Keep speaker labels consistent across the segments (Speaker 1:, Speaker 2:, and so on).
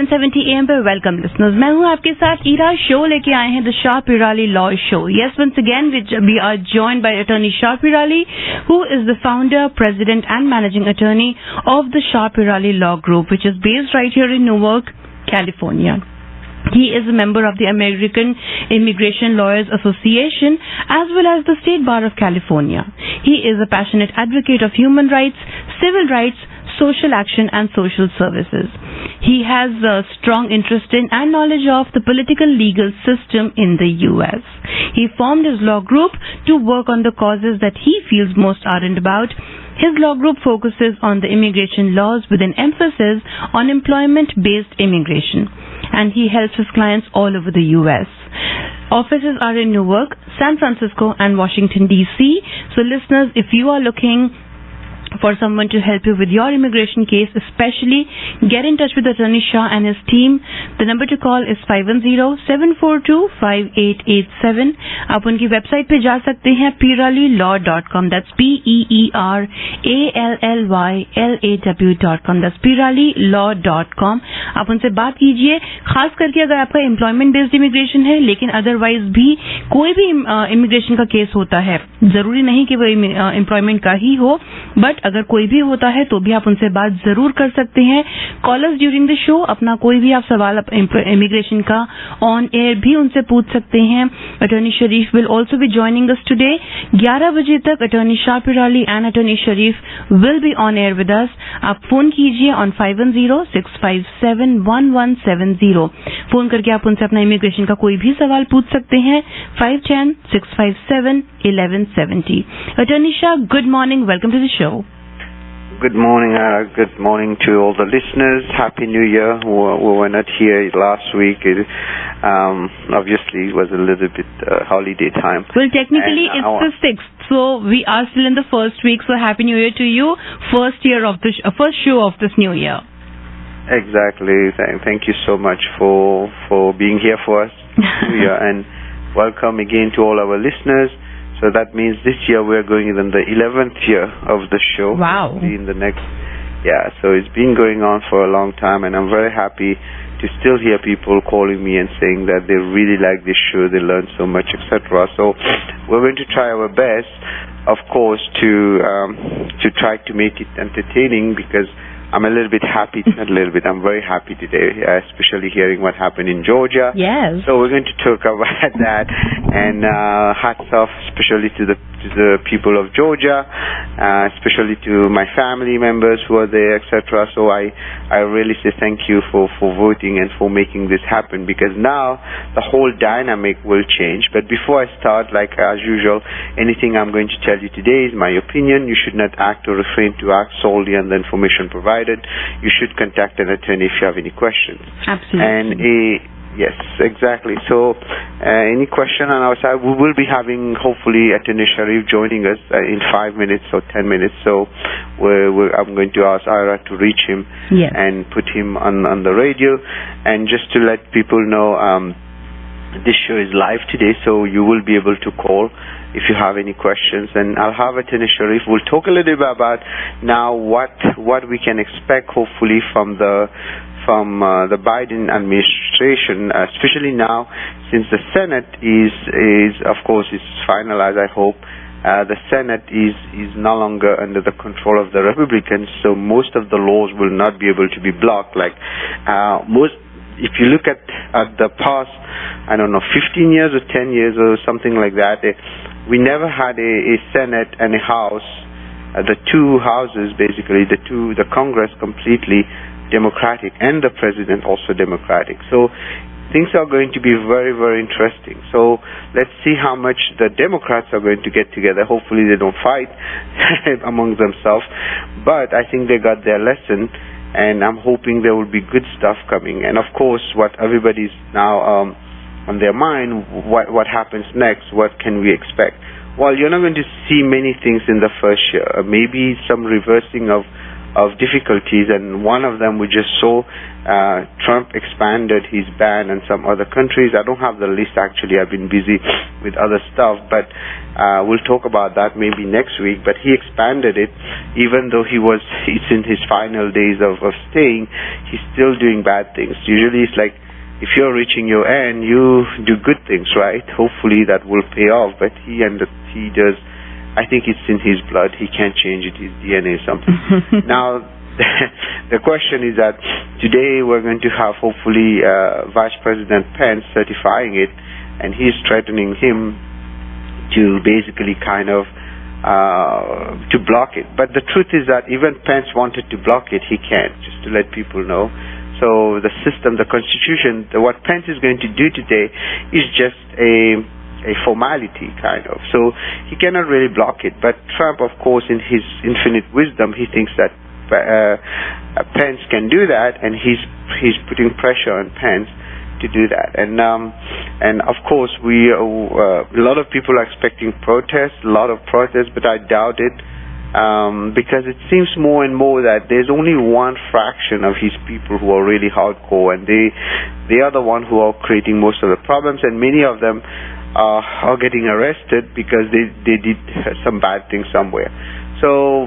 Speaker 1: 1170 AM पे welcome listeners, मैं हूं आपके साथ ईरा। शो लेके आए हैं the Shah Pirali law show. Yes, once again we are joined by attorney Shah Pirali, who is the founder, president and managing attorney of the Shah Pirali Law Group, which is based right here in Newark, California. He is a member of the American Immigration Lawyers Association as well as the State Bar of California. He is a passionate advocate of human rights, civil rights, social action and social services. He has a strong interest in and knowledge of the political legal system in the US. He formed his law group to work on the causes that he feels most ardent about. His law group focuses on the immigration laws with an emphasis on employment-based immigration, and he helps his clients all over the US. Offices are in Newark, San Francisco and Washington DC. So listeners, if you are looking for someone to help you with your immigration case, especially get in touch with Attorney Shah and his team. The number to call is 510-742-5887. आप उनकी website पे जा सकते हैं piralilaw.com. That's PEERALLYLAW.com. That's piralilaw.com. आप उनसे बात कीजिए, खास करके अगर आपका एम्प्लॉयमेंट बेस्ड इमिग्रेशन है, लेकिन अदरवाइज भी कोई भी इमिग्रेशन का केस होता है, जरूरी नहीं कि वो एम्प्लॉयमेंट का ही हो, बट अगर कोई भी होता है तो भी आप उनसे बात जरूर कर सकते हैं. कॉलर्स ड्यूरिंग द शो अपना कोई भी आप सवाल इमिग्रेशन का ऑन एयर भी उनसे पूछ सकते हैं. Attorney Sharif will also be joining us today. 11 बजे तक attorney Shah Pirali and attorney Sharif will be on air with us. आप फोन कीजिए ऑन 510-657-1170. फोन करके आप उनसे अपना इमिग्रेशन का कोई भी सवाल पूछ सकते हैं. 510-657-1170. Attorney Shah, good morning. Welcome to the show.
Speaker 2: Good morning. Good morning to all the listeners. Happy New Year. We were not here last week. Obviously, it was a little bit holiday time.
Speaker 1: Well, technically, it's the 6th, so we are still in the first week. So, Happy New Year to you. First show of this new year.
Speaker 2: Exactly. Thank you so much for being here for us. And welcome again to all our listeners. So that means this year we are going in the 11th year of the show.
Speaker 1: Wow.
Speaker 2: In the next, so it's been going on for a long time, and I'm very happy to still hear people calling me and saying that they really like this show, they learn so much, etc. So we're going to try our best, of course, to try to make it entertaining, because I'm a little bit happy, not a little bit, I'm very happy today, especially hearing what happened in Georgia.
Speaker 1: Yes.
Speaker 2: So we're going to talk about that, and hats off especially to the people of Georgia, especially to my family members who are there, etc. So I really say thank you for voting and for making this happen, because now the whole dynamic will change. But before I start, like as usual, anything I'm going to tell you today is my opinion. You should not act or refrain to act solely on the information provided. You should contact an attorney if you have any questions.
Speaker 1: Absolutely.
Speaker 2: And yes, exactly. So any question on our side, we will be having hopefully Attorney Sharif joining us in 5 minutes or 10 minutes. So I'm going to ask Ira to reach him and put him on the radio. And just to let people know, this show is live today, so you will be able to call if you have any questions. And I'll have Attorney Sharif. We'll talk a little bit about now what we can expect hopefully from the Biden administration, especially now since the Senate is of course is finalized. I hope the Senate is no longer under the control of the Republicans, so most of the laws will not be able to be blocked. Like if you look at the past, I don't know, 15 years or 10 years or something like that, we never had a Senate and a House, the two houses basically, the Congress completely Democratic and the President also Democratic. So things are going to be very, very interesting. So let's see how much the Democrats are going to get together. Hopefully they don't fight among themselves, but I think they got their lesson, and I'm hoping there will be good stuff coming. And of course, what everybody's now on their mind, what happens next, what can we expect? Well, you're not going to see many things in the first year. Maybe some reversing of difficulties, and one of them we just saw Trump expanded his ban on some other countries. I don't have the list actually. I've been busy with other stuff, but we'll talk about that maybe next week. But he expanded it, even though he's in his final days of staying. He's still doing bad things. Usually it's like, if you're reaching your end, you do good things, right? Hopefully that will pay off. But he does. I think it's in his blood. He can't change it. His DNA or something. Now, the question is that today we're going to have hopefully Vice President Pence certifying it, and he's threatening him to basically kind of to block it. But the truth is that even Pence wanted to block it, he can't, just to let people know. So the system, the Constitution, what Pence is going to do today is just a formality, kind of. So he cannot really block it. But Trump, of course, in his infinite wisdom, he thinks that Pence can do that, and he's putting pressure on Pence to do that. And of course, a lot of people are expecting protests, but I doubt it. Because it seems more and more that there's only one fraction of his people who are really hardcore, and they are the one who are creating most of the problems, and many of them are getting arrested because they did some bad things somewhere. So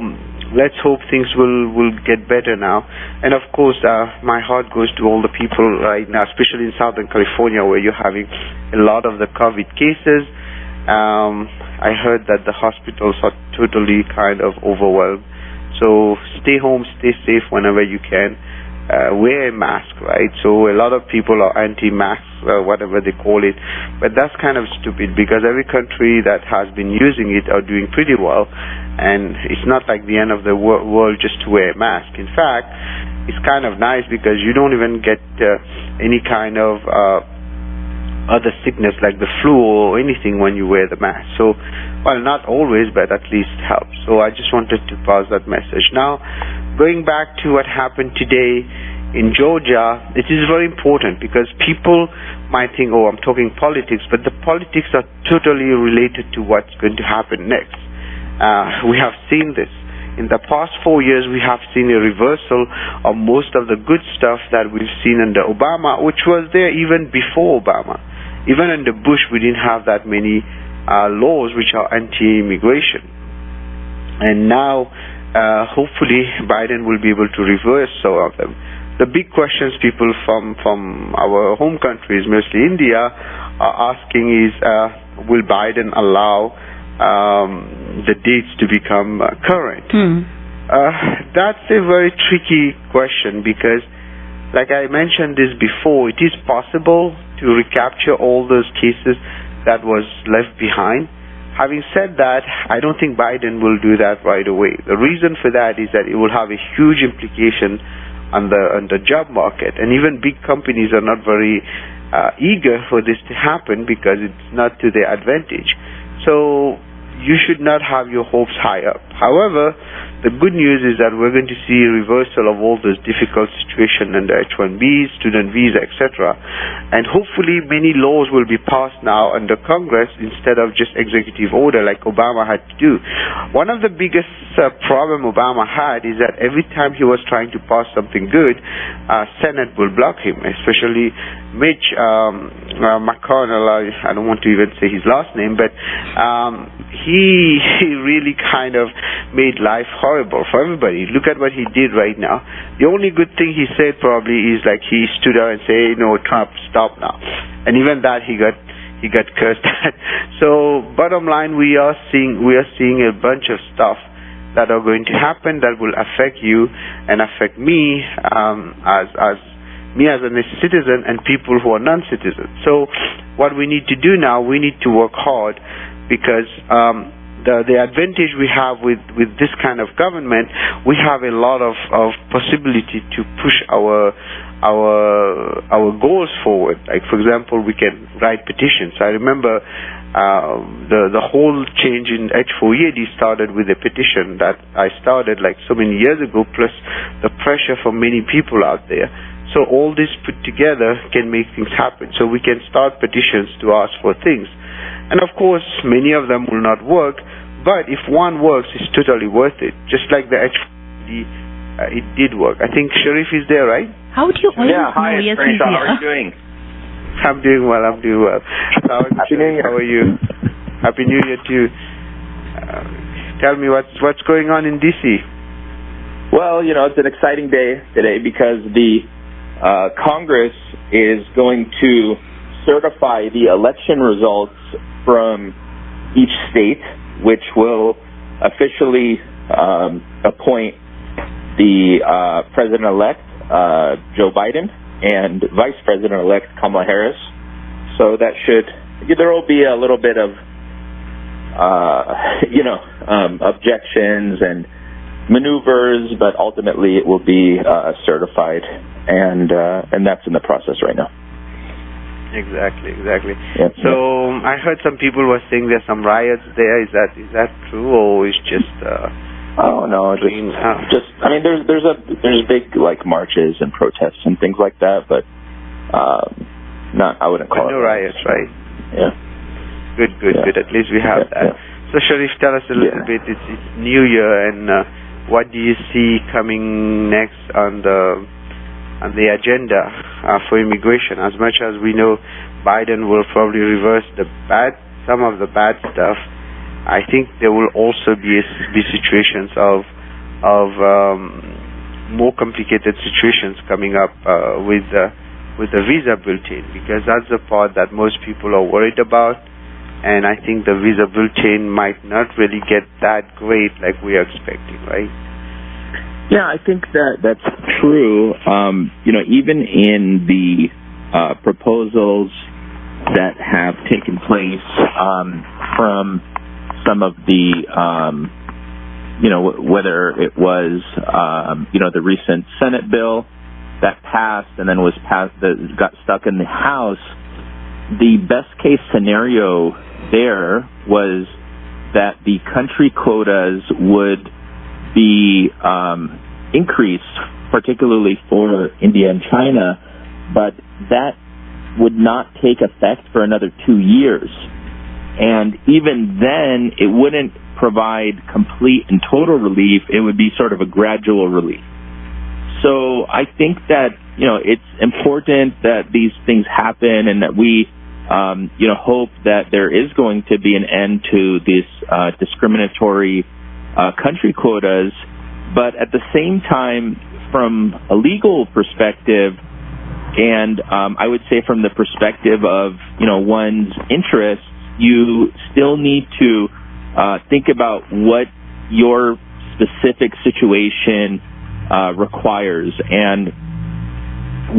Speaker 2: let's hope things will get better now. And of course, my heart goes to all the people right now, especially in Southern California, where you're having a lot of the COVID cases. I heard that the hospitals are totally kind of overwhelmed. So stay home, stay safe whenever you can. Wear a mask, right? So a lot of people are anti-masks, whatever they call it. But that's kind of stupid, because every country that has been using it are doing pretty well. And it's not like the end of the world just to wear a mask. In fact, it's kind of nice because you don't even get any kind of other sickness like the flu or anything when you wear the mask. So, well, not always, but at least helps. So I just wanted to pass that message. Now, going back to what happened today in Georgia, it is very important because people might think, oh, I'm talking politics, but the politics are totally related to what's going to happen next. We have seen this. In the past 4 years, we have seen a reversal of most of the good stuff that we've seen under Obama, which was there even before Obama. Even under Bush, we didn't have that many laws which are anti-immigration. And now, hopefully, Biden will be able to reverse some of them. The big questions people from our home countries, mostly India, are asking is, will Biden allow the dates to become current? That's a very tricky question because, like I mentioned this before, it is possible to recapture all those cases that was left behind. Having said that, I don't think Biden will do that right away. The reason for that is that it will have a huge implication on the job market, and even big companies are not very eager for this to happen because it's not to their advantage. So you should not have your hopes high up. However, the good news is that we're going to see a reversal of all those difficult situations under H-1Bs, student visa, etc. And hopefully many laws will be passed now under Congress instead of just executive order like Obama had to do. One of the biggest problem Obama had is that every time he was trying to pass something good, Senate will block him, especially Mitch McConnell. I don't want to even say his last name, but he really kind of made life horrible for everybody. Look at what he did right now. The only good thing he said probably is like he stood out and said, "No, Trump, stop now." And even that he got cursed at. So bottom line, we are seeing a bunch of stuff that are going to happen that will affect you and affect me as a citizen and people who are non-citizens. So what we need to do now, we need to work hard because the advantage we have with this kind of government, we have a lot of possibility to push our goals forward. Like, for example, we can write petitions. I remember the whole change in H-4EAD started with a petition that I started like so many years ago, plus the pressure from many people out there. So all this put together can make things happen. So we can start petitions to ask for things. And of course, many of them will not work, but if one works, it's totally worth it. Just like the H-4EAD it did work. I think Sharif is there, right?
Speaker 1: How do you always know?
Speaker 3: Hi,
Speaker 1: Yes,
Speaker 3: Crenshaw.
Speaker 1: he's
Speaker 3: How are you
Speaker 1: here.
Speaker 3: doing?
Speaker 2: I'm doing well. So,
Speaker 3: Happy New Year.
Speaker 2: How are you? Happy New Year to you. Tell me what's going on in DC.
Speaker 3: Well, it's an exciting day today because the Congress is going to certify the election results from each state, which will officially appoint the President-elect Joe Biden and Vice President-elect Kamala Harris. So there will be a little bit of, objections and maneuvers, but ultimately it will be certified, and that's in the process right now.
Speaker 2: Exactly.
Speaker 3: Yep.
Speaker 2: So I heard some people were saying there's some riots there. Is that true, or is just?
Speaker 3: Oh no, just. I mean, there's big like marches and protests and things like that, but I wouldn't call it
Speaker 2: riots, right?
Speaker 3: Yeah.
Speaker 2: Good. At least we have that. Yeah. So Sharif, tell us a little bit. It's New Year, and what do you see coming next on the agenda for immigration? As much as we know, Biden will probably reverse some of the bad stuff. I think there will also be situations of more complicated situations coming up with the visa bulletin, because that's the part that most people are worried about. And I think the visa bulletin might not really get that great like we are expecting, right?
Speaker 3: Yeah, I think that's true. Even in the proposals that have taken place from some of the, whether it was, the recent Senate bill that passed and then that got stuck in the House, the best case scenario there was that the country quotas would be increased, particularly for India and China, but that would not take effect for another 2 years. And even then, it wouldn't provide complete and total relief. It would be sort of a gradual relief. So I think that, it's important that these things happen and that we hope that there is going to be an end to this discriminatory country quotas. But at the same time, from a legal perspective, and I would say from the perspective of one's interests, you still need to think about what your specific situation requires and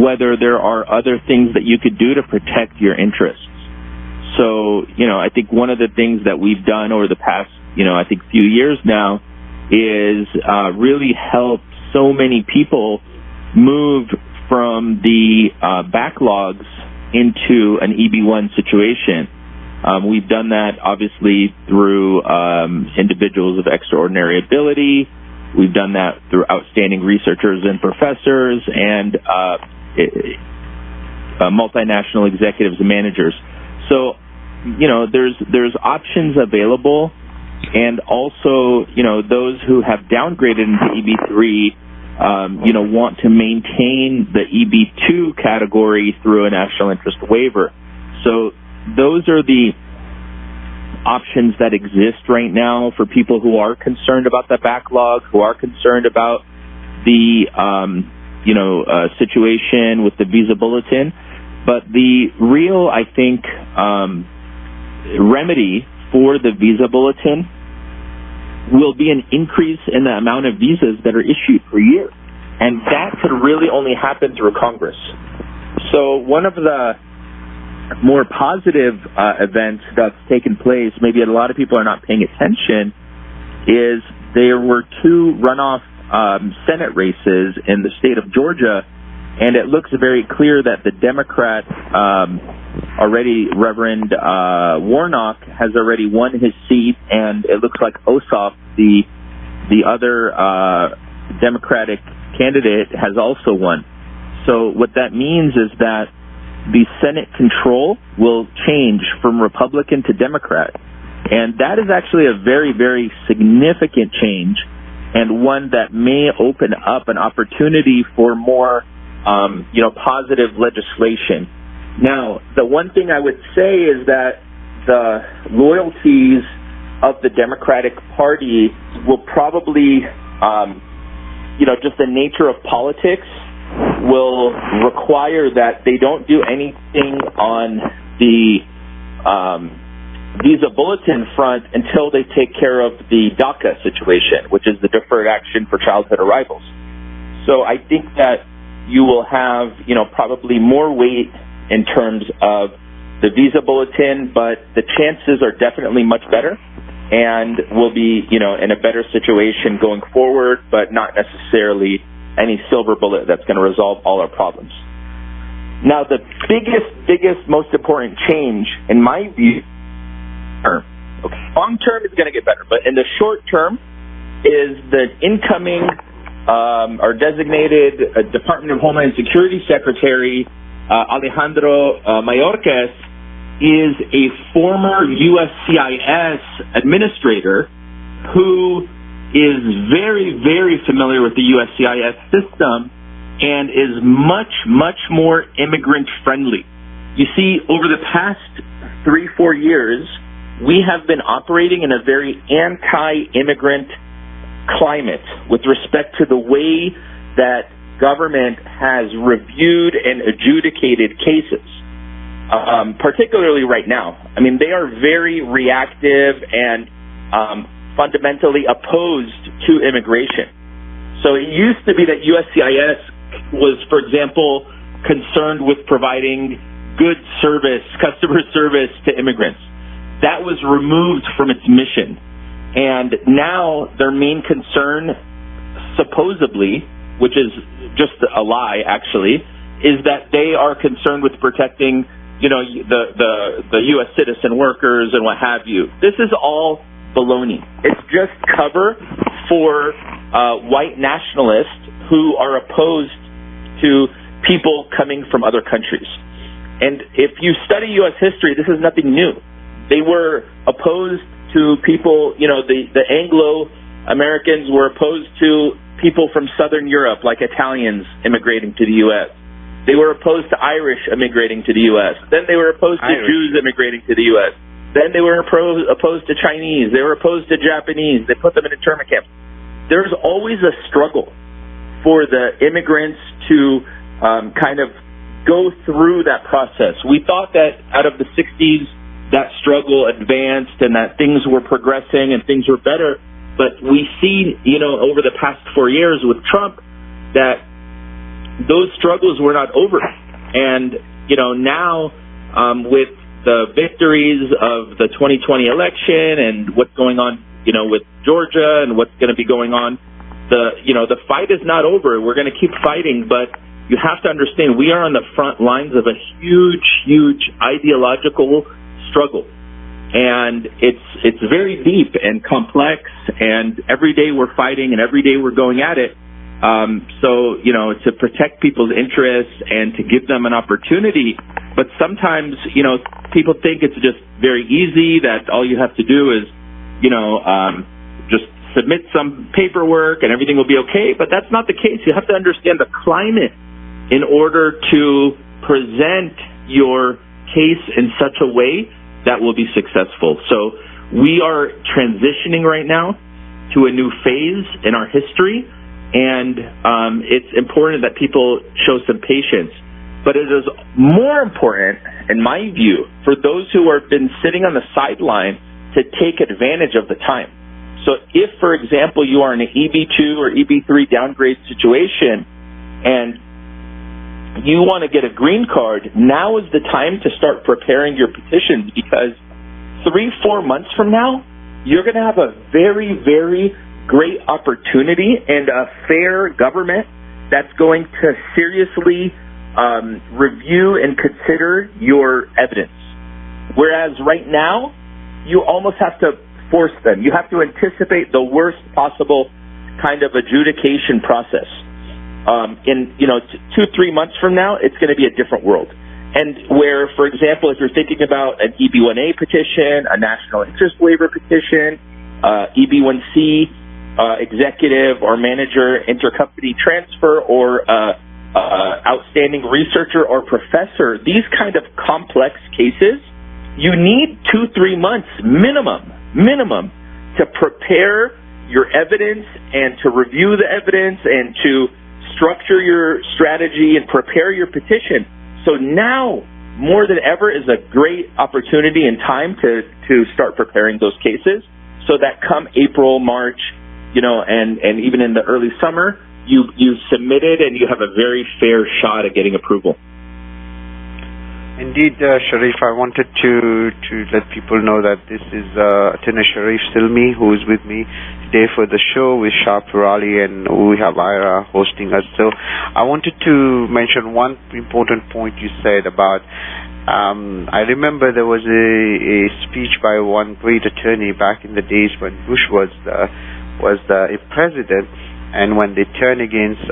Speaker 3: whether there are other things that you could do to protect your interests. So, I think one of the things that we've done over the past, few years now is really help so many people move from the backlogs into an EB-1 situation. We've done that, obviously, through individuals of extraordinary ability. We've done that through outstanding researchers and professors and multinational executives and managers. So, there's options available, and also, those who have downgraded into EB3, want to maintain the EB2 category through a national interest waiver. So those are the options that exist right now for people who are concerned about the backlog, who are concerned about the, situation with the visa bulletin. But the real, I think, remedy for the visa bulletin will be an increase in the amount of visas that are issued per year. And that could really only happen through Congress. So one of the more positive events that's taken place, maybe a lot of people are not paying attention, is there were 2 runoff Senate races in the state of Georgia, and it looks very clear that the Democrat, Reverend Warnock, has already won his seat, and it looks like Ossoff, the other Democratic candidate, has also won. So what that means is that the Senate control will change from Republican to Democrat. And that is actually a very, very significant change. and one that may open up an opportunity for more, positive legislation. Now, the one thing I would say is that the loyalties of the Democratic Party will probably, just the nature of politics will require that they don't do anything on the visa bulletin front until they take care of the DACA situation, which is the Deferred Action for Childhood Arrivals. So I think that you will have, probably more weight in terms of the visa bulletin, but the chances are definitely much better, and we'll be, in a better situation going forward, but not necessarily any silver bullet that's going to resolve all our problems. Now, the biggest, most important change, in my view, long term is going to get better, but in the short term is the incoming or designated Department of Homeland Security Secretary, Alejandro Mayorkas, is a former USCIS administrator who is very, very familiar with the USCIS system and is much, much more immigrant-friendly. You see, over the past 3-4 years, we have been operating in a very anti-immigrant climate with respect to the way that government has reviewed and adjudicated cases, particularly right now. I mean, they are very reactive and fundamentally opposed to immigration. So it used to be that USCIS was, for example, concerned with providing good service, customer service to immigrants. That was removed from its mission. And now their main concern, supposedly, which is just a lie actually, is that they are concerned with protecting, the U.S. citizen workers and what have you. This is all baloney. It's just cover for white nationalists who are opposed to people coming from other countries. And if you study U.S. history, this is nothing new. They were opposed to people, the Anglo-Americans were opposed to people from Southern Europe, like Italians immigrating to the U.S. They were opposed to Irish immigrating to the U.S. Then they were opposed to Jews immigrating to the U.S. Then they were opposed to Chinese. They were opposed to Japanese. They put them in internment camps. There's always a struggle for the immigrants to kind of go through that process. We thought that out of the 60s, that struggle advanced and that things were progressing and things were better. But we see, over the past 4 years with Trump, that those struggles were not over. And, now with the victories of the 2020 election and what's going on, with Georgia and what's going to be going on, the fight is not over. We're going to keep fighting, but you have to understand we are on the front lines of a huge, huge ideological struggle, and it's very deep and complex, and every day we're fighting and every day we're going at it. So to protect people's interests and to give them an opportunity. But sometimes people think it's just very easy, that all you have to do is just submit some paperwork and everything will be okay. But that's not the case. You have to understand the climate in order to present your case in such a way that will be successful. So we are transitioning right now to a new phase in our history, and it's important that people show some patience. But it is more important, in my view, for those who have been sitting on the sideline to take advantage of the time. So if, for example, you are in an EB2 or EB3 downgrade situation and you want to get a green card, now is the time to start preparing your petitions, because 3-4 months from now, you're going to have a very, very great opportunity and a fair government that's going to seriously review and consider your evidence. Whereas right now, you almost have to force them. You have to anticipate the worst possible kind of adjudication process. In 2-3 months from now, it's going to be a different world. And where, for example, if you're thinking about an EB1A petition, a national interest waiver petition, EB1C, executive or manager, intercompany transfer, or outstanding researcher or professor, these kind of complex cases, you need 2-3 months minimum to prepare your evidence and to review the evidence and to structure your strategy and prepare your petition. So now, more than ever, is a great opportunity and time to start preparing those cases so that come April, March, and even in the early summer, you submit it and you have a very fair shot at getting approval.
Speaker 2: Indeed, Sharif, I wanted to let people know that this is Attorney Sharif Silmi, who is with me today for the show with Shah Pirali, and we have Ira hosting us. So I wanted to mention one important point you said about, I remember there was a speech by one great attorney back in the days when Bush was a president, and when they turned against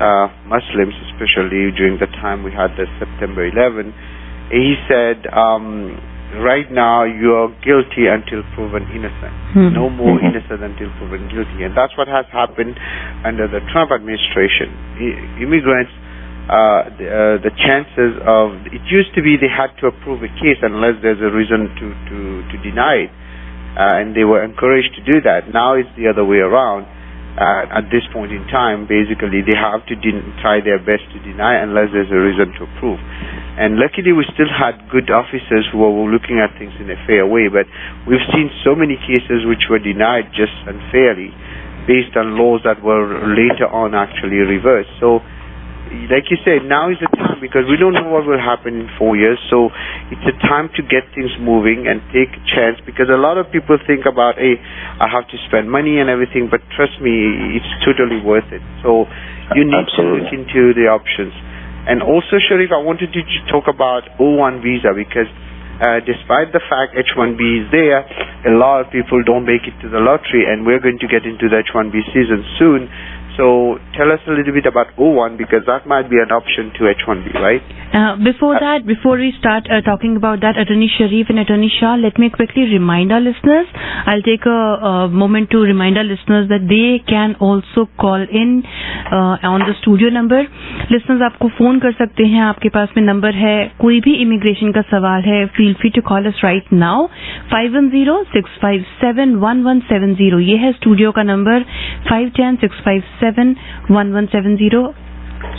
Speaker 2: Muslims, especially during the time we had the September 11, he said, right now you are guilty until proven innocent. No more innocent until proven guilty. And that's what has happened under the Trump administration. Immigrants, the chances of, it used to be they had to approve a case unless there's a reason to deny it. And they were encouraged to do that. Now it's the other way around. At this point in time, basically, they have to try their best to deny unless there's a reason to approve. And luckily, we still had good officers who were looking at things in a fair way, but we've seen so many cases which were denied just unfairly based on laws that were later on actually reversed. So, like you said, now is the time, because we don't know what will happen in 4 years, so it's a time to get things moving and take a chance, because a lot of people think about, hey, I have to spend money and everything, but trust me, it's totally worth it. So you need to look into the options. And also, Sharif, I wanted to talk about O1 visa, because despite the fact H1B is there, a lot of people don't make it to the lottery, and we're going to get into the H1B season soon. So tell us a little bit about O1, because that might be an option to H1B, right?
Speaker 1: Before we start talking about that, Attorney Sharif and Attorney Shah, let me quickly remind our listeners. I'll take a moment to remind our listeners that they can also call in on the studio number. Listeners, आपको phone कर सकते हैं, आपके पास में number है, कोई भी immigration का सवाल है, feel free to call us right now. 510-657-1170. ये है स्टूडियो का number, 510-657-1170.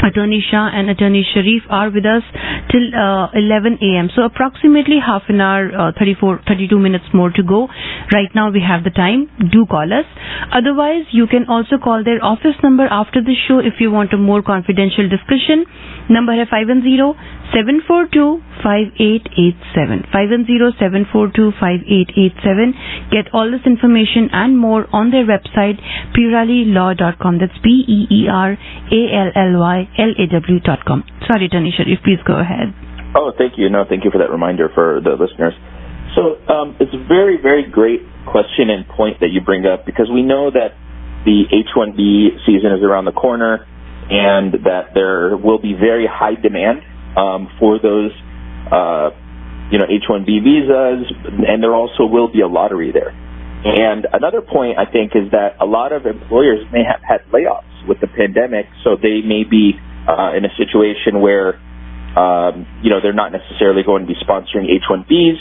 Speaker 1: Attorney Shah and Attorney Sharif are with us till 11 a.m. So approximately half an hour, 32 minutes more to go. Right now we have the time. Do call us. Otherwise, you can also call their office number after the show if you want a more confidential discussion. Number है 510-742-5887. 510-742-5887. Get all this information and more on their website, piralilaw.com. That's PERALLYLAW.com. Sorry, Attorney Sharif, please go ahead.
Speaker 3: Oh, thank you. No, thank you for that reminder for the listeners. So it's a very, very great question and point that you bring up, because we know that the H-1B season is around the corner, and that there will be very high demand for those, H-1B visas, and there also will be a lottery there. And another point, I think, is that a lot of employers may have had layoffs with the pandemic, so they may be in a situation where, they're not necessarily going to be sponsoring H-1Bs.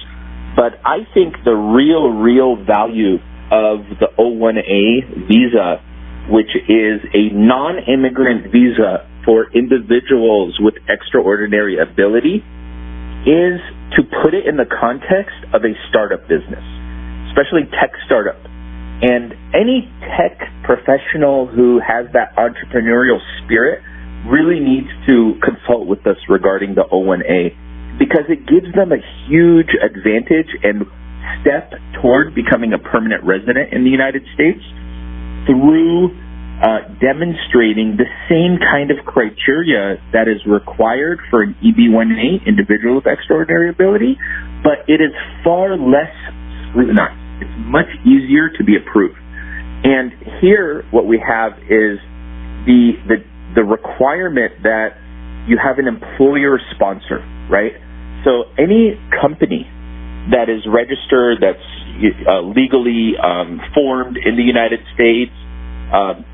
Speaker 3: But I think the real value of the O1A visa, which is a non-immigrant visa for individuals with extraordinary ability, is to put it in the context of a startup business, especially tech startup. And any tech professional who has that entrepreneurial spirit really needs to consult with us regarding the O1A, because it gives them a huge advantage and step toward becoming a permanent resident in the United States through demonstrating the same kind of criteria that is required for an EB-1A, individual with extraordinary ability, but it is far less scrutinized. It's much easier to be approved. And here what we have is the requirement that you have an employer sponsor, right? So any company that is registered, that's legally formed in the United States,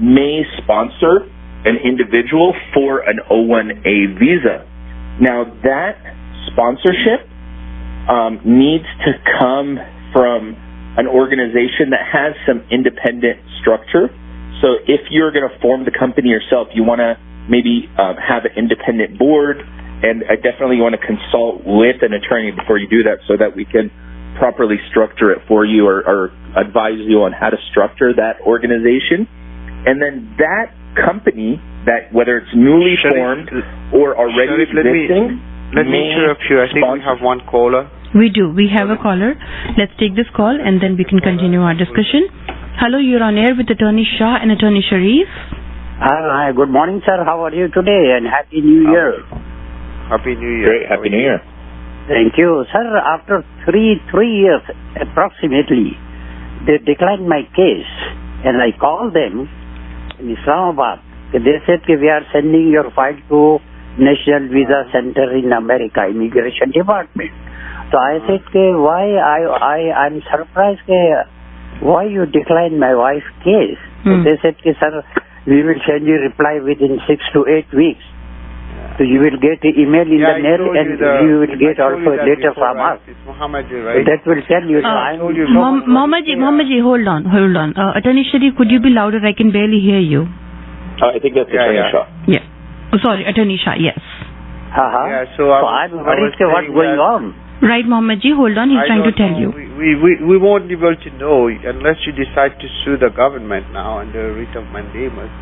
Speaker 3: may sponsor an individual for an O1A visa. Now, that sponsorship needs to come from an organization that has some independent structure. So if you're going to form the company yourself, you want to maybe have an independent board, and I definitely want to consult with an attorney before you do that so that we can properly structure it for you or advise you on how to structure that organization. And then that company, that whether it's newly formed or already existing,
Speaker 2: let me interrupt you. I think we have one caller.
Speaker 1: We do. We have a caller. Let's take this call and then we can continue our discussion. Hello, you're on air with Attorney Shah and Attorney Sharif.
Speaker 4: Hi, good morning, sir. How are you today? And Happy New Year.
Speaker 2: Happy New Year.
Speaker 3: Great. Happy New Year.
Speaker 4: Thank you. Sir, after three years approximately, they declined my case. And I called them in Islamabad. They said we are sending your file to National Visa Center in America, Immigration Department. So I said, why I'm surprised, why you declined my wife's case? So they said, sir, we will send you reply within 6 to 8 weeks. So you will get an email in the mail and you will get also a letter from us.
Speaker 2: It's Mohammed, right?
Speaker 4: So that will tell you.
Speaker 1: Mohammed ji, hold on. Attorney Sharif, could you be louder? I can barely hear you.
Speaker 3: I think that's Attorney Shah.
Speaker 1: Yeah. Oh, sorry, Attorney Shah, yes.
Speaker 2: Yeah, so I'm
Speaker 4: worried what's going on.
Speaker 1: Right, Mohammed ji, hold on. He's trying to tell you.
Speaker 2: We won't be able to know unless you decide to sue the government now under writ of mandamus.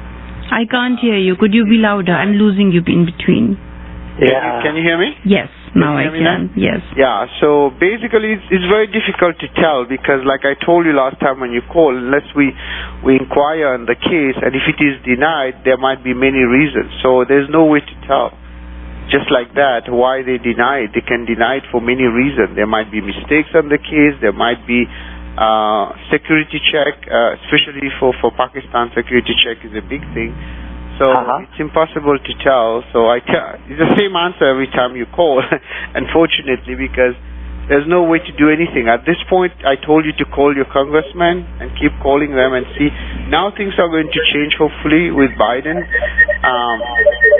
Speaker 1: I can't hear you. Could you be louder? I'm losing you in between.
Speaker 4: Yeah.
Speaker 2: Can you hear me?
Speaker 1: Yes, now I can. Yes.
Speaker 2: Yeah, so basically it's very difficult to tell because like I told you last time when you called, unless we inquire on the case, and if it is denied, there might be many reasons. So there's no way to tell. Just like that, why they deny it. They can deny it for many reasons. There might be mistakes on the case. There might be security check, especially for Pakistan, security check is a big thing. So it's impossible to tell. So it's the same answer every time you call, unfortunately, because there's no way to do anything. At this point, I told you to call your congressman and keep calling them and see. Now things are going to change, hopefully, with Biden.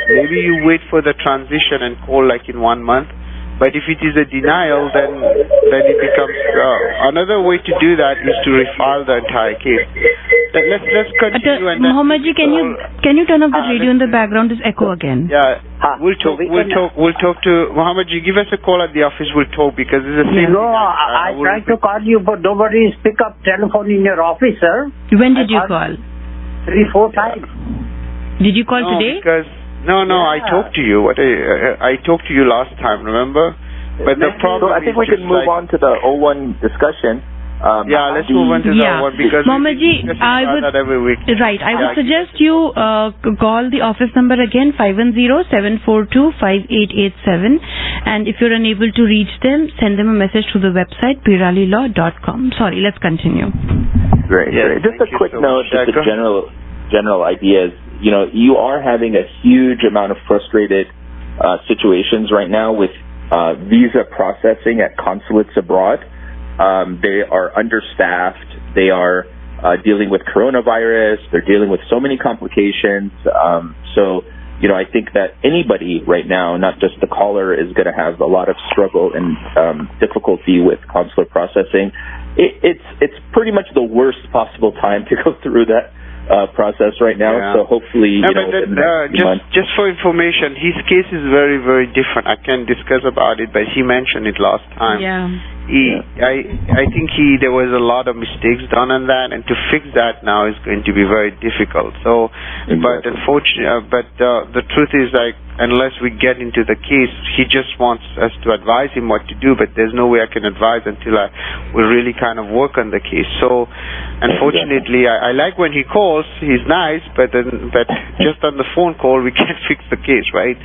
Speaker 2: Maybe you wait for the transition and call like in 1 month. But if it is a denial, then it becomes another way to do that is to refile the entire case. Let's continue.
Speaker 1: Mohammed ji, can you turn off the radio in the background? There's echo again.
Speaker 2: Yeah, we'll talk to Mohammed ji. Give us a call at the office. We'll talk because it's the same.
Speaker 4: No, I tried to call you, but nobody pick up telephone in your office, sir.
Speaker 1: When did you call?
Speaker 4: 3-4 times.
Speaker 1: Did you call today?
Speaker 2: Because No, I talked to you. I talked to you last time, remember? But the problem
Speaker 3: I think we can move on to the O1 discussion.
Speaker 2: Let's move on to the O1 because
Speaker 1: Mohammed ji, I would suggest you call the office number again, 510-742-5887, and if you're unable to reach them, send them a message to the website piralilaw.com. Sorry, let's continue.
Speaker 3: Great. Just a quick note, just a general idea is, you are having a huge amount of frustrated situations right now with visa processing at consulates abroad. They are understaffed. They are dealing with coronavirus. They're dealing with so many complications. So, I think that anybody right now, not just the caller, is going to have a lot of struggle and difficulty with consular processing. It's pretty much the worst possible time to go through that process right now. So hopefully,
Speaker 2: just for information, his case is very, very different. I can discuss about it, but he mentioned it last time. I think there was a lot of mistakes done on that, and to fix that now is going to be very difficult. So, but unfortunately, the truth is, like, unless we get into the case, he just wants us to advise him what to do, but there's no way I can advise until we really kind of work on the case. So, unfortunately, I like when he calls. He's nice, but just on the phone call, we can't fix the case, right?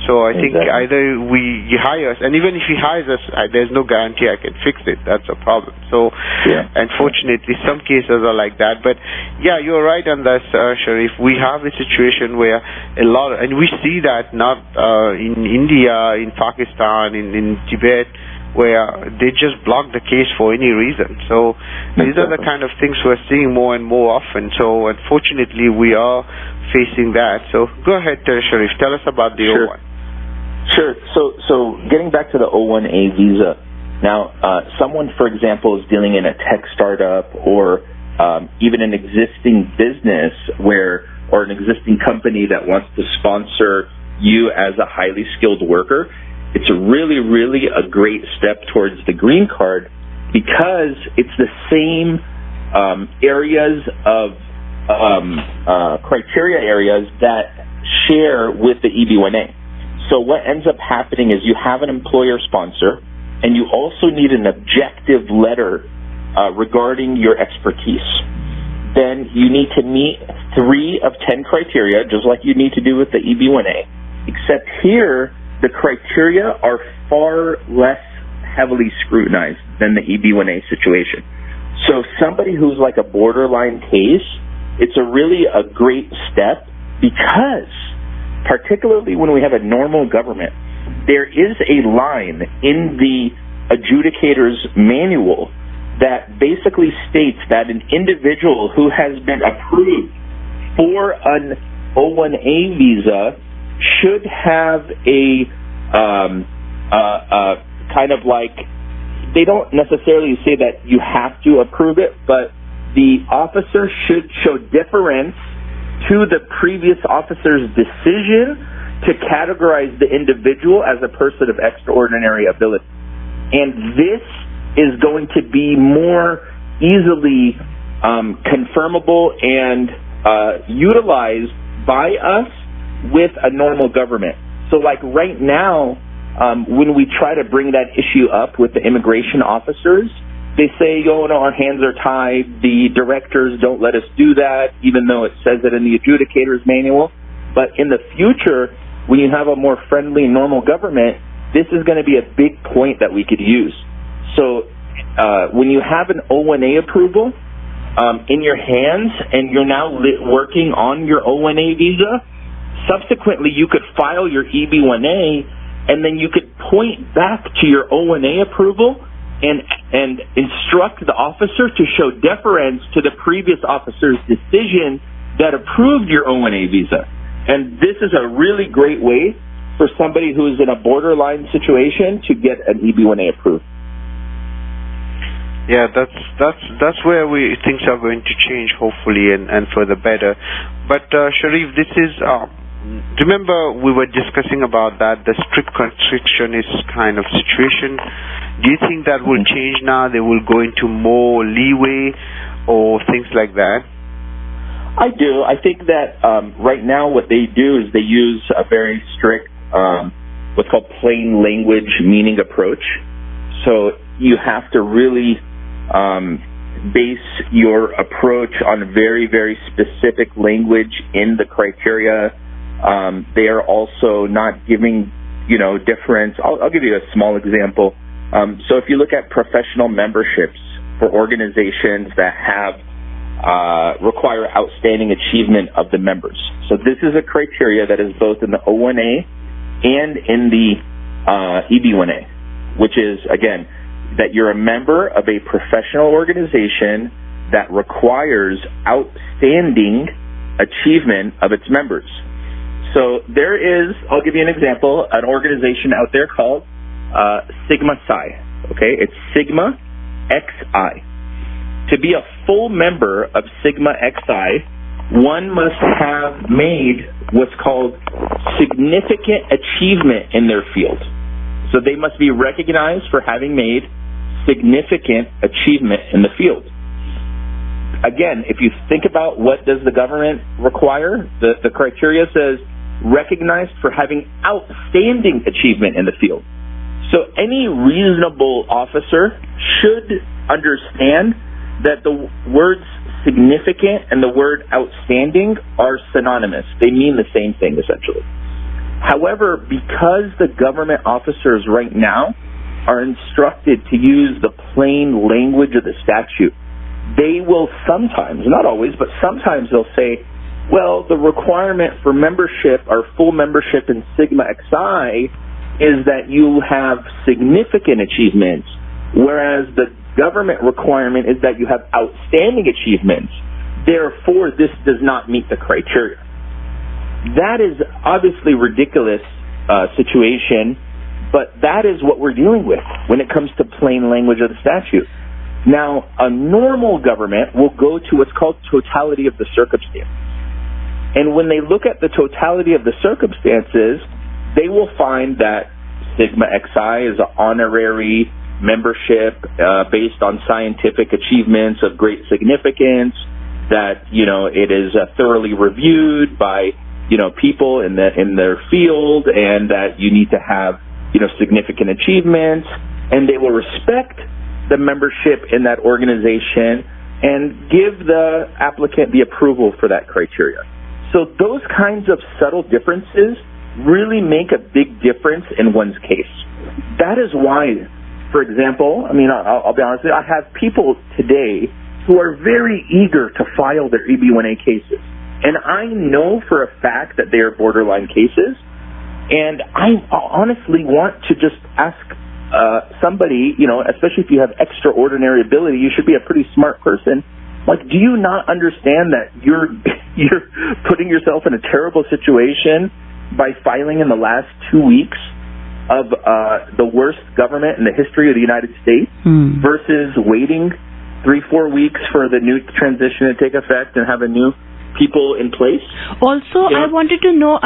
Speaker 2: So I think either he hires us, and even if he hires us, there's no guarantee I can fix it. That's a problem. So, unfortunately, some cases are like that. But yeah, you're right on that, Sharif. We have a situation where and we see that not in India, in Pakistan, in Tibet, where they just block the case for any reason. So these are the kind of things we're seeing more and more often. So unfortunately, we are facing that. So go ahead, Sharif, tell us about the
Speaker 3: Sure.
Speaker 2: O1.
Speaker 3: Sure. So getting back to the O1A visa, now someone, for example, is dealing in a tech startup or even an existing business or an existing company that wants to sponsor you as a highly skilled worker. It's really, really a great step towards the green card because it's the same areas of criteria areas that share with the EB1A. So what ends up happening is you have an employer sponsor, and you also need an objective letter regarding your expertise. Then you need to meet 3 of 10 criteria, just like you need to do with the EB1A, except here the criteria are far less heavily scrutinized than the EB1A situation. So somebody who's like a borderline case, it's really a great step because, particularly when we have a normal government, there is a line in the adjudicator's manual that basically states that an individual who has been approved for an O1A visa should have a kind of like, they don't necessarily say that you have to approve it, but the officer should show deference to the previous officer's decision to categorize the individual as a person of extraordinary ability. And this is going to be more easily confirmable and utilized by us with a normal government. So like right now, when we try to bring that issue up with the immigration officers, they say, oh, no, our hands are tied. The directors don't let us do that, even though it says it in the adjudicator's manual. But in the future, when you have a more friendly, normal government, this is going to be a big point that we could use. So when you have an O1A approval in your hands and you're now working on your O1A visa, subsequently you could file your EB1A and then you could point back to your O1A approval and instruct the officer to show deference to the previous officer's decision that approved your O1A visa. And this is a really great way for somebody who is in a borderline situation to get an EB1A approved.
Speaker 2: Yeah, that's where things are going to change, hopefully, and for the better. But Sharif, this is remember we were discussing about that the strict constrictionist kind of situation. Do you think that will change now? They will go into more leeway or things like that?
Speaker 3: I do. I think that right now what they do is they use a very strict what's called plain language meaning approach. So you have to really base your approach on very, very specific language in the criteria. They are also not giving, difference. I'll give you a small example. So if you look at professional memberships for organizations that have require outstanding achievement of the members. So this is a criteria that is both in the O1A and in the EB1A, which is, again, that you're a member of a professional organization that requires outstanding achievement of its members. So there is, I'll give you an example, an organization out there called Sigma Psi. Okay, it's Sigma XI. To be a full member of Sigma XI, one must have made what's called significant achievement in their field. So they must be recognized for having made significant achievement in the field. Again, if you think about what does the government require, the criteria says recognized for having outstanding achievement in the field. So any reasonable officer should understand that the words significant and the word outstanding are synonymous. They mean the same thing, essentially. However, because the government officers right now are instructed to use the plain language of the statute, they will sometimes, not always, but sometimes they'll say, well, the requirement for membership or full membership in Sigma XI is that you have significant achievements, whereas the government requirement is that you have outstanding achievements. Therefore, this does not meet the criteria. That is obviously a ridiculous situation, but that is what we're dealing with when it comes to plain language of the statute. Now, a normal government will go to what's called totality of the circumstances. And when they look at the totality of the circumstances, they will find that Sigma Xi is an honorary membership based on scientific achievements of great significance, that, it is thoroughly reviewed by, people in their field, and that you need to have, significant achievements, and they will respect the membership in that organization and give the applicant the approval for that criteria. So those kinds of subtle differences really make a big difference in one's case. That is why, for example, I'll be honest with you, I have people today who are very eager to file their EB1A cases. And I know for a fact that they are borderline cases, and I honestly want to just ask somebody, especially if you have extraordinary ability, you should be a pretty smart person. Like, do you not understand that you're putting yourself in a terrible situation by filing in the last 2 weeks of the worst government in the history of the United States versus waiting 3-4 weeks for the new transition to take effect and have a new people in place?
Speaker 1: Also, I wanted to know,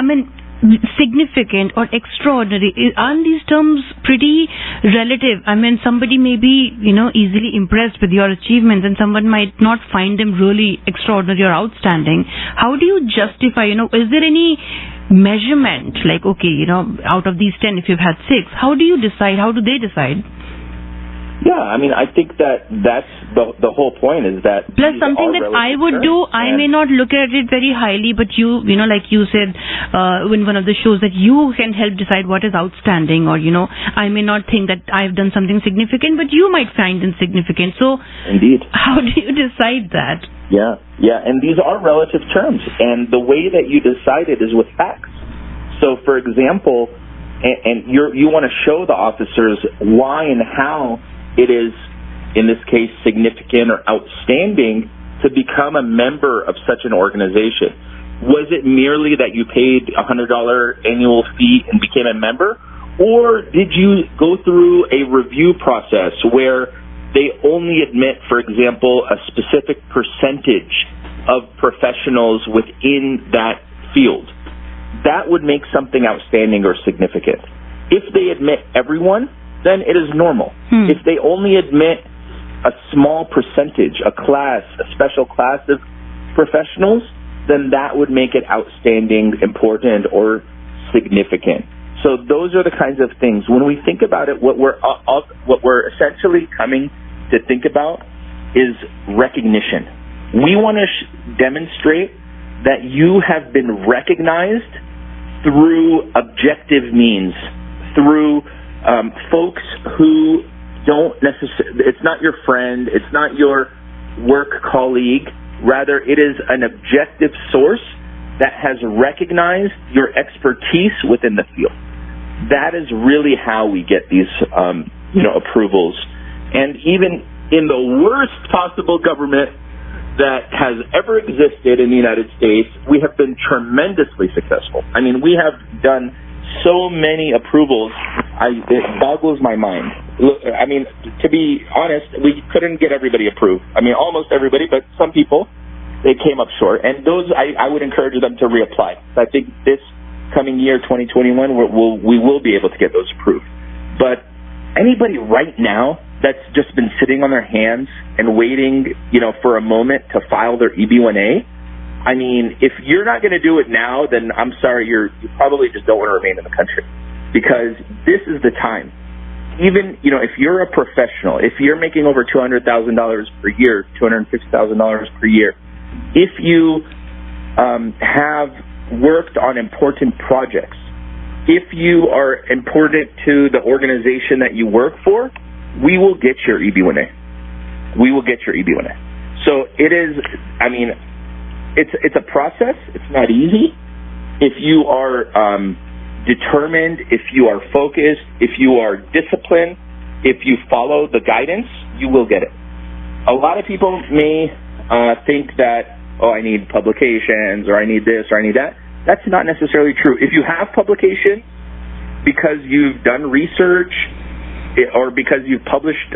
Speaker 1: significant or extraordinary, aren't these terms pretty relative? Somebody may be, easily impressed with your achievements, and someone might not find them really extraordinary or outstanding. How do you justify, is there any measurement, like, okay, out of these 10, if you've had 6, how do you decide? How do they decide?
Speaker 3: Yeah, I think that's the whole point, is that...
Speaker 1: Plus, something that I would do, I may not look at it very highly, but you like you said in one of the shows, that you can help decide what is outstanding, or, I may not think that I've done something significant, but you might find insignificant. So,
Speaker 3: indeed,
Speaker 1: how do you decide that?
Speaker 3: Yeah, and these are relative terms, and the way that you decide it is with facts. So, for example, and you want to show the officers why and how it is, in this case, significant or outstanding to become a member of such an organization. Was it merely that you paid a $100 annual fee and became a member? Or did you go through a review process where they only admit, for example, a specific percentage of professionals within that field? That would make something outstanding or significant. If they admit everyone, then it is normal. If they only admit a small percentage, a special class of professionals, then that would make it outstanding, important, or significant. So those are the kinds of things. When we think about it, what we're essentially coming to think about is recognition. We want to demonstrate that you have been recognized through objective means, through folks who don't necessarily, it's not your friend, it's not your work colleague, rather it is an objective source that has recognized your expertise within the field. That is really how we get these, approvals. And even in the worst possible government that has ever existed in the United States, we have been tremendously successful. We have done so many approvals, it boggles my mind. Look, to be honest, we couldn't get everybody approved. Almost everybody, but some people, they came up short. And those, I would encourage them to reapply. I think this coming year, 2021, we will be able to get those approved. But anybody right now that's just been sitting on their hands and waiting, for a moment to file their EB1A, if you're not going to do it now, then I'm sorry, you probably just don't want to remain in the country, because this is the time. Even, if you're a professional, if you're making over $200,000 per year, $250,000 per year, if you have worked on important projects, if you are important to the organization that you work for, we will get your EB1A. We will get your EB1A. So it is, it's a process. It's not easy. If you are determined, if you are focused, if you are disciplined, if you follow the guidance, you will get it. A lot of people may think that, I need publications, or I need this, or I need that. That's not necessarily true. If you have publications because you've done research or because you've published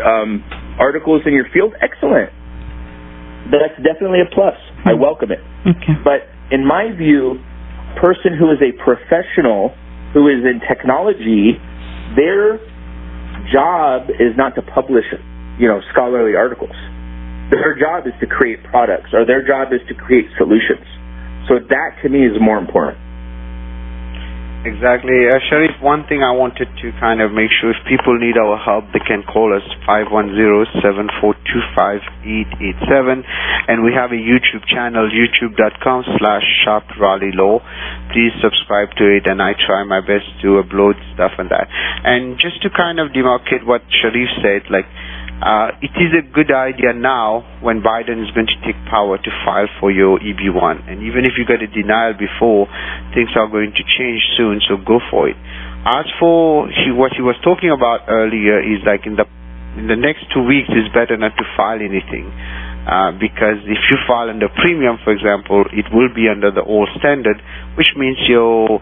Speaker 3: articles in your field, excellent. That's definitely a plus. I welcome it.
Speaker 1: Okay.
Speaker 3: But in my view, a person who is a professional, who is in technology, their job is not to publish, scholarly articles. Their job is to create products, or their job is to create solutions. So that, to me, is more important.
Speaker 2: Exactly. Sharif, one thing I wanted to kind of make sure, if people need our help, they can call us 510-7425-887. And we have a YouTube channel, youtube.com/SharpRaleigh Law. Please subscribe to it, and I try my best to upload stuff and that. And just to kind of demarcate what Sharif said, it is a good idea now when Biden is going to take power to file for your EB1. And even if you got a denial before, things are going to change soon, so go for it. As for what he was talking about earlier is in the next 2 weeks, it's better not to file anything. Because if you file under premium, for example, it will be under the old standard, which means your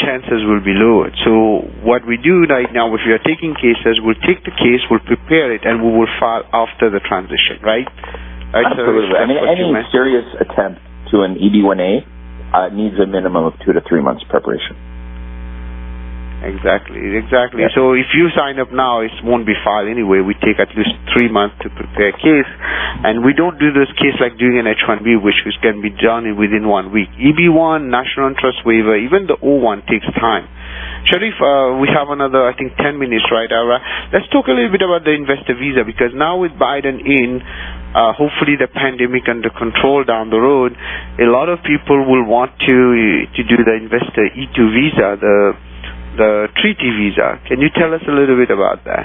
Speaker 2: chances will be lowered. So what we do right now, if we are taking cases, we'll take the case, we'll prepare it, and we will file after the transition, right?
Speaker 3: Absolutely.
Speaker 2: So
Speaker 3: any serious attempt to an EB1A needs a minimum of 2 to 3 months preparation.
Speaker 2: Exactly.
Speaker 3: Yeah.
Speaker 2: So if you sign up now, it won't be filed anyway. We take at least 3 months to prepare a case, and we don't do this case like doing an H-1B, which can be done within 1 week. EB1, national interest waiver, even the O1 takes time. Sharif, we have another, I think, 10 minutes, right, Ara? Let's talk a little bit about the investor visa, because now with Biden in, hopefully the pandemic under control down the road, a lot of people will want to do the investor E2 visa, the treaty visa. Can you tell us a little bit about that?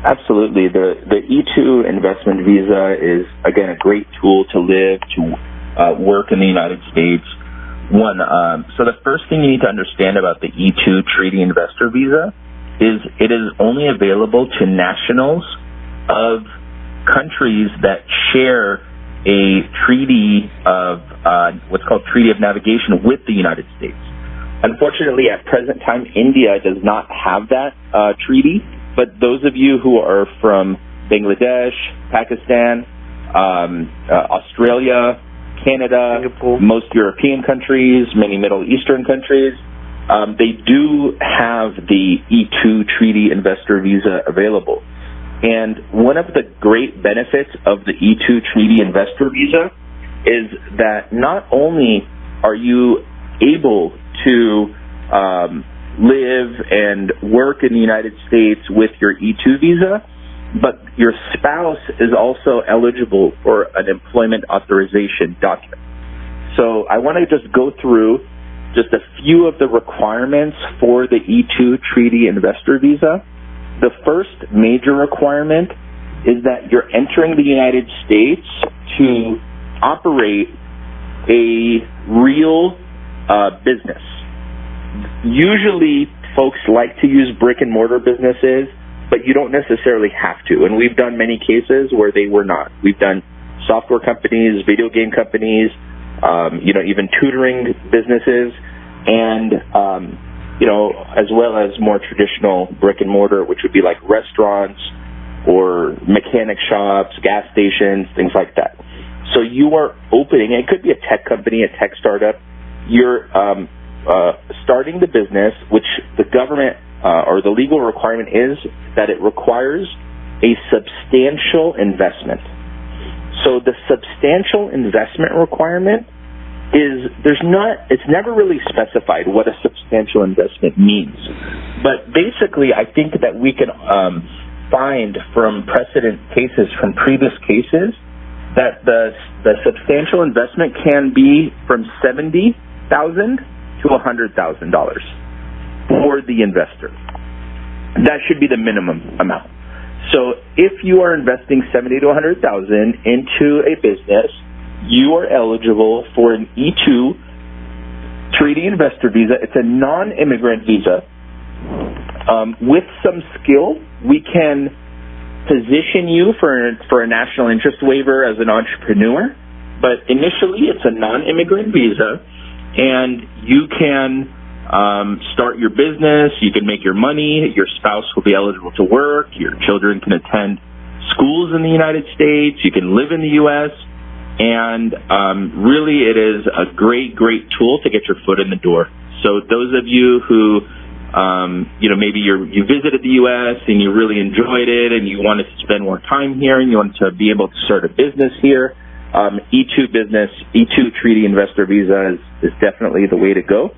Speaker 3: Absolutely. The E2 investment visa is, again, a great tool to live, to work in the United States. So the first thing you need to understand about the E2 treaty investor visa is it is only available to nationals of countries that share a treaty of what's called Treaty of Navigation with the United States. Unfortunately, at present time, India does not have that treaty, but those of you who are from Bangladesh, Pakistan, Australia, Canada, Singapore, most European countries, many Middle Eastern countries, they do have the E2 treaty investor visa available. And one of the great benefits of the E2 treaty investor visa is that not only are you able to live and work in the United States with your E2 visa, but your spouse is also eligible for an employment authorization document. So I want to just go through just a few of the requirements for the E2 treaty investor visa. The first major requirement is that you're entering the United States to operate a real business. Usually folks like to use brick and mortar businesses, but you don't necessarily have to. And we've done many cases where they were not. We've done software companies, video game companies, even tutoring businesses, and as well as more traditional brick and mortar, which would be like restaurants or mechanic shops, gas stations, things like that. So you are opening, it could be a tech company, a tech startup. You're starting the business, which the government or the legal requirement is that it requires a substantial investment. So the substantial investment requirement is it's never really specified what a substantial investment means. But basically, I think that we can find from precedent cases, from previous cases, that the substantial investment can be from $70,000 to $100,000 for the investor. That should be the minimum amount. So if you are investing $70,000 to $100,000 into a business, you are eligible for an E2 treaty investor visa. It's a non-immigrant visa. With some skill, we can position you for a national interest waiver as an entrepreneur. But initially, it's a non-immigrant visa, and you can start your business. You can make your money. Your spouse will be eligible to work. Your children can attend schools in the United States. You can live in the U.S. And really, it is a great, great tool to get your foot in the door. So those of you who, maybe you visited the U.S. and you really enjoyed it and you wanted to spend more time here and you wanted to be able to start a business here, E2 Treaty Investor Visa is definitely the way to go.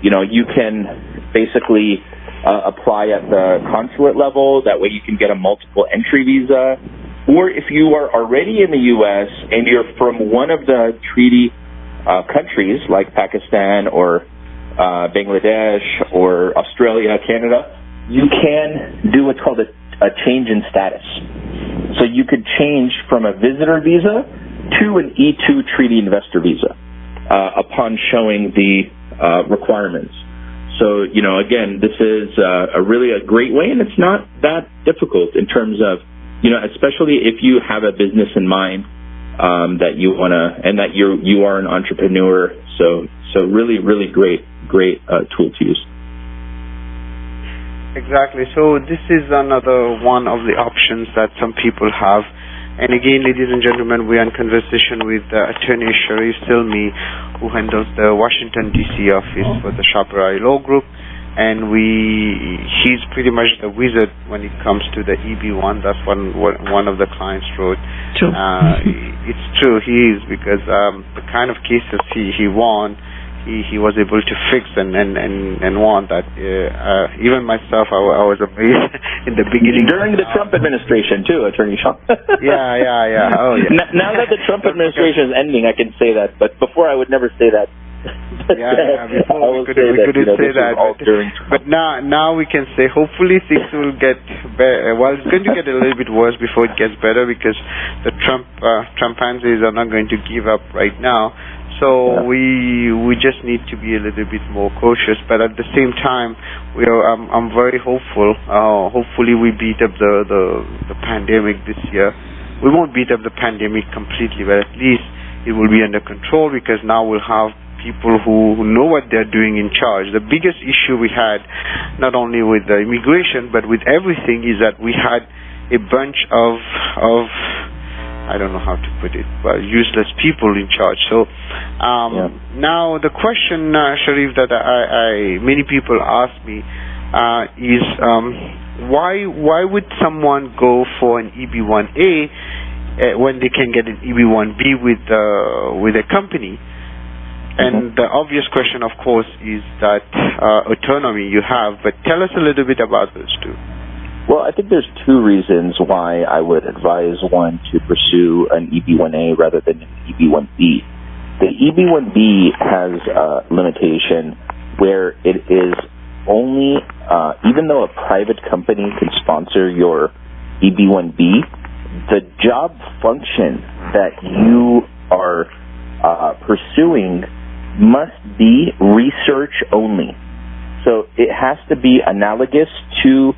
Speaker 3: You can basically apply at the consulate level. That way you can get a multiple entry visa. Or if you are already in the U.S. and you're from one of the treaty countries like Pakistan or Bangladesh or Australia, Canada, you can do what's called a change in status. So you could change from a visitor visa to an E2 treaty investor visa upon showing the requirements. So, again, this is really a great way, and it's not that difficult in terms of, especially if you have a business in mind that you want to, and that you are an entrepreneur. So really, really great tool to use. Exactly.
Speaker 2: So this is another one of the options that some people have. And again, ladies and gentlemen, we are in conversation with Attorney Sharif Silmi, who handles the Washington, D.C. office for the Shapirali Law Group. And he's pretty much the wizard when it comes to the EB1. That's one of the clients wrote.
Speaker 1: True.
Speaker 2: It's true, he is, because the kind of cases he won, he was able to fix and won that. Even myself, I was amazed in the beginning.
Speaker 3: During the Trump administration, too, Attorney Shaw.
Speaker 2: Yeah. Oh, yeah.
Speaker 3: Now that the Trump administration is ending, I can say that. But before, I would never say that.
Speaker 2: Before we couldn't say that. But now we can say hopefully things will get better. Well, it's going to get a little bit worse before it gets better, because the Trumpanzees are not going to give up right now. So we just need to be a little bit more cautious. But at the same time, I'm very hopeful. Hopefully we beat up the pandemic this year. We won't beat up the pandemic completely, but at least it will be under control, because now we'll have people who know what they're doing in charge. The biggest issue we had, not only with the immigration, but with everything, is that we had a bunch of I don't know how to put it, but useless people in charge. So now the question, Sharif, that many people ask me is why would someone go for an EB1A when they can get an EB1B with a company? And the obvious question, of course, is that autonomy you have. But tell us a little bit about those two.
Speaker 3: Well, I think there's two reasons why I would advise one to pursue an EB1A rather than an EB1B. The EB1B has a limitation where it is only, even though a private company can sponsor your EB1B, the job function that you are pursuing must be research only. So it has to be analogous to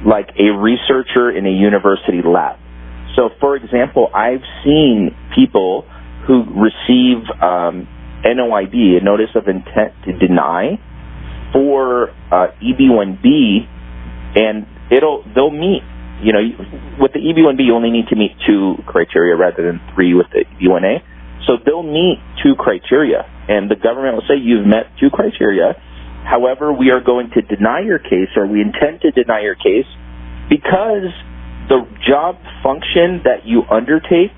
Speaker 3: like a researcher in a university lab. So, for example, I've seen people who receive NOID, a Notice of Intent to Deny, for EB1B, and they'll meet. With the EB1B, you only need to meet 2 criteria rather than 3 with the EB1A. So they'll meet 2 criteria, and the government will say, you've met 2 criteria. However, we are going to deny your case, or we intend to deny your case, because the job function that you undertake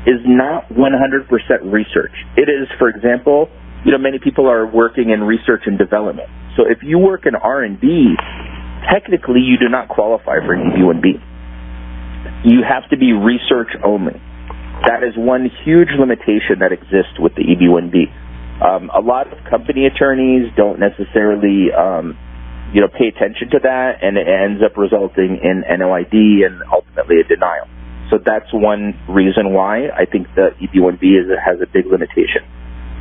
Speaker 3: is not 100% research. It is, for example, many people are working in research and development. So if you work in R&D, technically you do not qualify for an EB1B. You have to be research only. That is one huge limitation that exists with the EB1B. A lot of company attorneys don't necessarily, pay attention to that, and it ends up resulting in NOID and ultimately a denial. So that's one reason why I think the EB1B has a big limitation.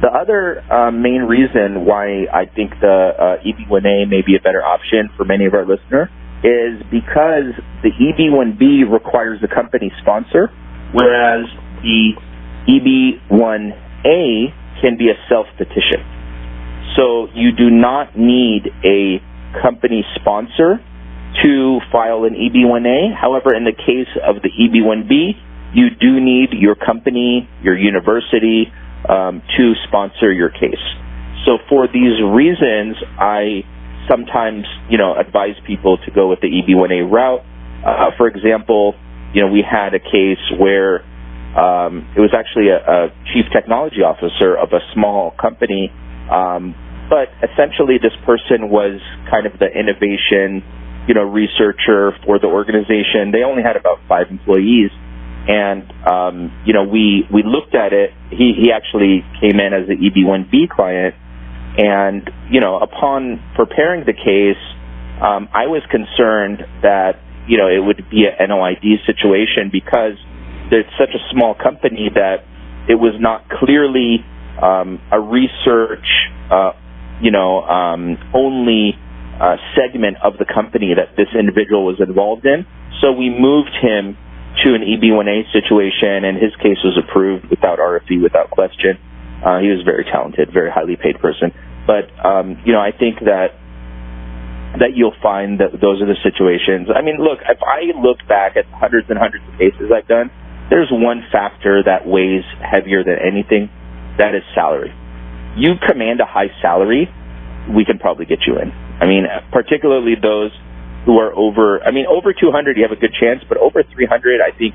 Speaker 3: The other main reason why I think the EB1A may be a better option for many of our listeners is because the EB1B requires a company sponsor, whereas the EB1A can be a self-petition. So you do not need a company sponsor to file an EB1A. However, in the case of the EB1B, you do need your company, your university, to sponsor your case. So for these reasons, I sometimes, advise people to go with the EB1A route. For example, we had a case where it was actually a chief technology officer of a small company, but essentially this person was kind of the innovation, researcher for the organization. They only had about 5 employees. And, we looked at it. He actually came in as the EB1B client. And, upon preparing the case, I was concerned that, it would be an NOID situation because it's such a small company that it was not clearly a research, only segment of the company that this individual was involved in. So we moved him to an EB1A situation, and his case was approved without RFE, without question. He was very talented, very highly paid person. But, I think that you'll find that those are the situations. I mean, look, if I look back at hundreds and hundreds of cases I've done, there's one factor that weighs heavier than anything. That is salary. You command a high salary, we can probably get you in. I mean, particularly those who are over 200, you have a good chance, but over 300, I think,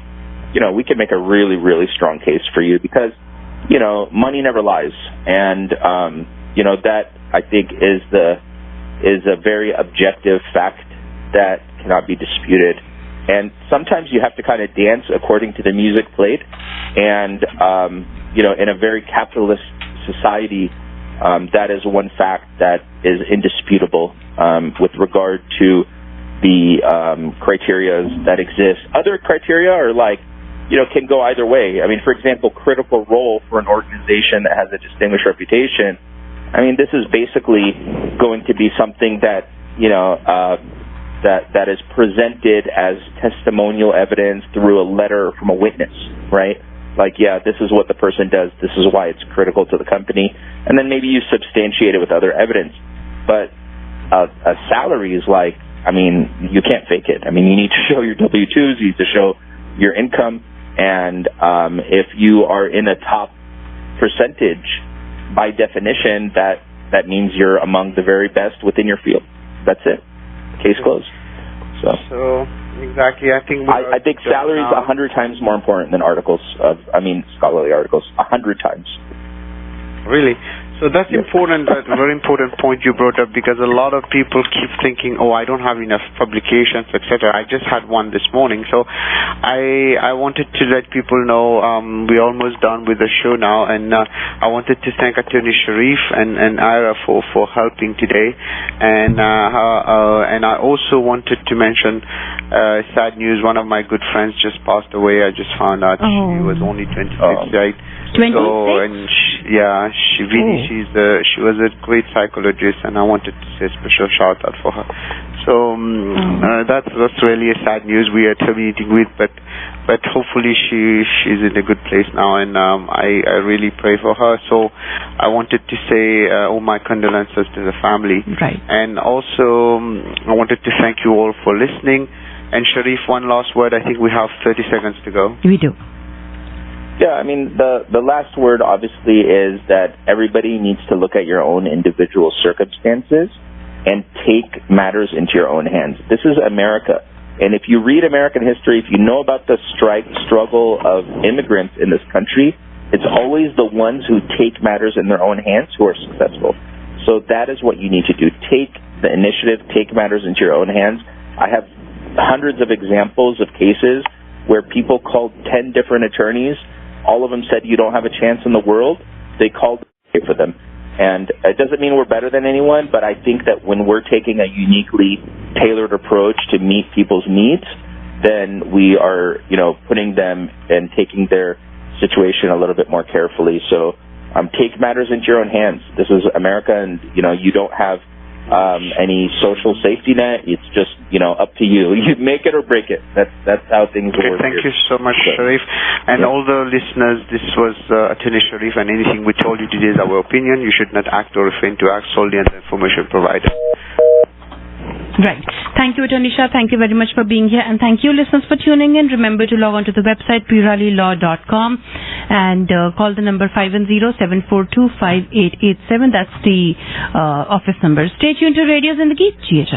Speaker 3: we can make a really, really strong case for you because, money never lies. And, that I think is a very objective fact that cannot be disputed. And sometimes you have to kind of dance according to the music played. And, in a very capitalist society, that is one fact that is indisputable with regard to the criteria that exist. Other criteria are can go either way. I mean, for example, critical role for an organization that has a distinguished reputation. I mean, this is basically going to be something that, that is presented as testimonial evidence through a letter from a witness, right? This is what the person does. This is why it's critical to the company. And then maybe you substantiate it with other evidence. But a salary is you can't fake it. I mean, you need to show your W-2s, you need to show your income, and if you are in a top percentage, by definition, that means you're among the very best within your field. That's it. Case closed.
Speaker 2: So exactly, I think
Speaker 3: salary is 100 times more important than scholarly articles, 100 times.
Speaker 2: Really? So that's important. That's a very important point you brought up because a lot of people keep thinking, I don't have enough publications, etc. I just had one this morning. So I wanted to let people know we're almost done with the show now, and I wanted to thank Attorney Sharif and Ira for helping today. And I also wanted to mention sad news. One of my good friends just passed away. I just found out she was only 26, right?
Speaker 1: 26?
Speaker 2: So, and she was a great psychologist, and I wanted to say a special shout out for her. So that's really a sad news we are terminating with, but hopefully she's in a good place now, and I really pray for her. So I wanted to say all my condolences to the family,
Speaker 1: right? And
Speaker 2: also I wanted to thank you all for listening. And Sharif, one last word. I think we have 30 seconds to go.
Speaker 1: We do.
Speaker 3: Yeah, I mean, the last word obviously is that everybody needs to look at your own individual circumstances and take matters into your own hands. This is America. And if you read American history, if you know about the struggle of immigrants in this country, it's always the ones who take matters in their own hands who are successful. So that is what you need to do. Take the initiative, take matters into your own hands. I have hundreds of examples of cases where people called 10 different attorneys. All of them said, you don't have a chance in the world. They called for them. And it doesn't mean we're better than anyone, but I think that when we're taking a uniquely tailored approach to meet people's needs, then we are, putting them and taking their situation a little bit more carefully. So take matters into your own hands. This is America, and you don't have any social safety net. It's just up to you. You make it or break it. That's how things work.
Speaker 2: Thank you so much, Sharif, and all the listeners. This was Attorney Sharif, and anything we told you today is our opinion. You should not act or refrain to act solely on the information provided.
Speaker 1: Right. Thank you, Attorney Shah. Thank you very much for being here. And thank you, listeners, for tuning in. Remember to log on to the website, puralilaw.com, and call the number 510-742-5887. That's the office number. Stay tuned to Radio Zindagi. Cheers.